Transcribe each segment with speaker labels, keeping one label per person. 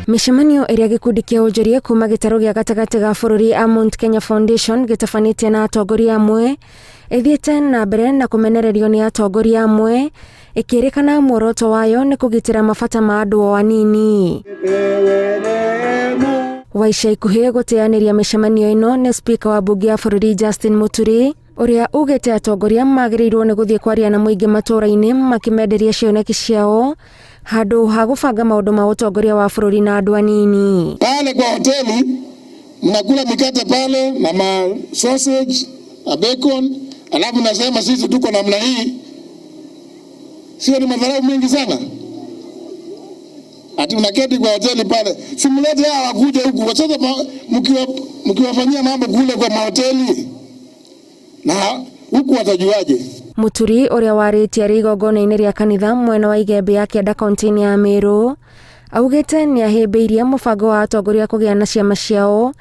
Speaker 1: Mishemanio iria gikundi kia ujuria kuma gitaro gia gatagati ga bururi a Mount Kenya Foundation gitafanite na atongoria amwe ithiete na mbere na kumenererio ni atongoria amwe ikirikana muoroto wayo ni kugitira mabata ma andu o anini. Wa ica ikuhi guteaniria mishemanio ino ni speaker wa bunge ya bururi Justin Muturi uria ugite atongoria magirirwo ni guthie kwaria na muingi matura-ini makimenderia cioneki ciao handu ha gubanga maundu ma utongoria wa bururi na andu anini.
Speaker 2: Pale kwa hoteli mnakula mikate pale na ma sausage, a bacon, alafu nasema sisi tuko namna hii. Sio ni madharau mengi sana? Ati unaketi kwa hoteli pale, simulete hawa wakuja huku kwa sababu mkiwafanyia mambo kule kwa mahoteli na huku watajuaje?
Speaker 1: Muturi uria waritie rigongona-ini ria kanitha mwena wa Igembe ya Kianda kaunti-ini ya Meru augite ni ahimbiirie mubango wa atongoria kugia na ciama ciao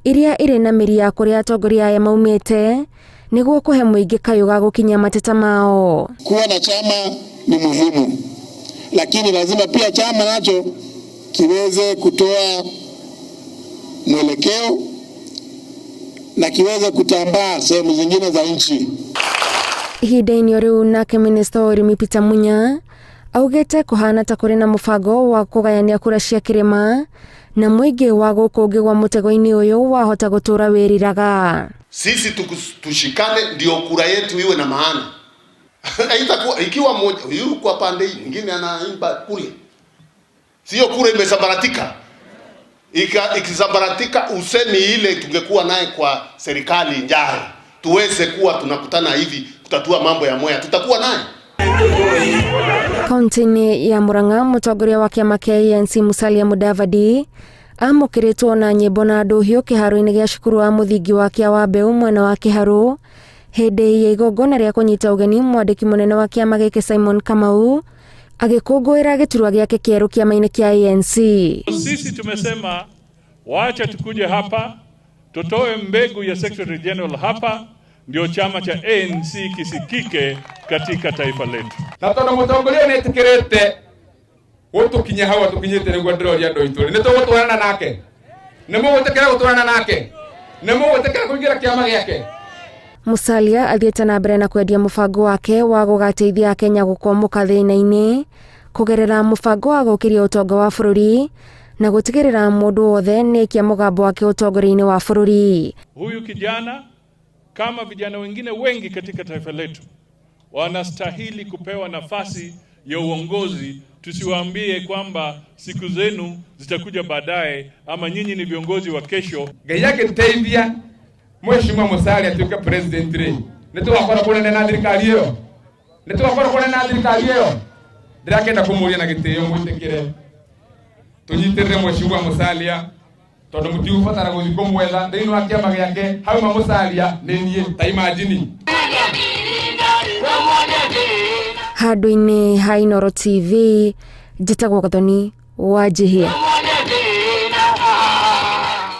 Speaker 1: iria iri na miri ya kuria atongoria aya maumite niguo kuhe muingi kayo ga gukinya mateta mao.
Speaker 2: Kuwa na chama ni muhimu, lakini lazima pia chama nacho kiweze kutoa mwelekeo na kiweze kutambaa sehemu zingine za nchi.
Speaker 1: Ihinda-ini riu nake minista wa urimi Peter Munya augite kuhana ta kuri na mubango wa kugayania kura cia kirima na muingi wa gukungi gwa mutego-ini uyu wahota gutura wiriraga.
Speaker 3: Sisi tushikane ndio kura yetu iwe na maana. Haitakuwa ikiwa mmoja yuko pande hii nyingine anaimba kule, sio kura imesambaratika. Ikisambaratika usemi ile tungekuwa naye kwa serikali njari tuweze kuwa tunakutana hivi kutatua mambo ya Mwea, tutakuwa naye.
Speaker 1: Kaunti-ini ya Murang'a mutongoria wa kiama kia ANC Musalia Mudavadi amukiritwo na nyimbo na nduhio kiharo-ini gia cukuru wa muthingi wa Kiawambeu mwena wa Kiharu hindi ya igongona ria kunyita ugeni mwandiki munene wa kiama giki Simon Kamau agikungwira giturwa giake kieru kiama-ini kia ANC.
Speaker 4: Sisi tumesema wacha tukuje hapa tutoe mbegu ya Secretary General hapa ndio chama cha ANC kisikike katika taifa letu.
Speaker 5: Na tondu mutongoria ni tikirete utukinya hawa tukinyite niguo ndiroria andu ituri ni tugutwarana nake, ni mugutekera gutwarana nake, ni mugutekera kuingira kiama giake.
Speaker 1: Musalia athiete na mbere na kwendia mubango wake wa gugateithia Kenya gukomuka thina-ini kugerera mubango wa gukiria utonga wa bururi na gutigirira mundu wothe ni kia mugambo wake utongoria-ini wa bururi.
Speaker 4: Huyu kijana kama vijana wengine wengi katika taifa letu wanastahili kupewa nafasi ya uongozi. Tusiwaambie kwamba siku zenu zitakuja baadaye ama nyinyi ni viongozi wa kesho.
Speaker 5: Gayake teithia Mheshimiwa Musalia tuke president ri nitugakora kunene na thirikari iyo, nitugakora kunene na thirikari iyo. Ndirakenda kumuria na gitio mwitikire tunyitirire Mheshimiwa Musalia tondu mutiubatara guthi kumwetha thiini wa kiama giake hauma Musalia ni nie ta imagine.
Speaker 1: Handu-ini ha Inooro TV njitagwo Gathoni Wanjihia.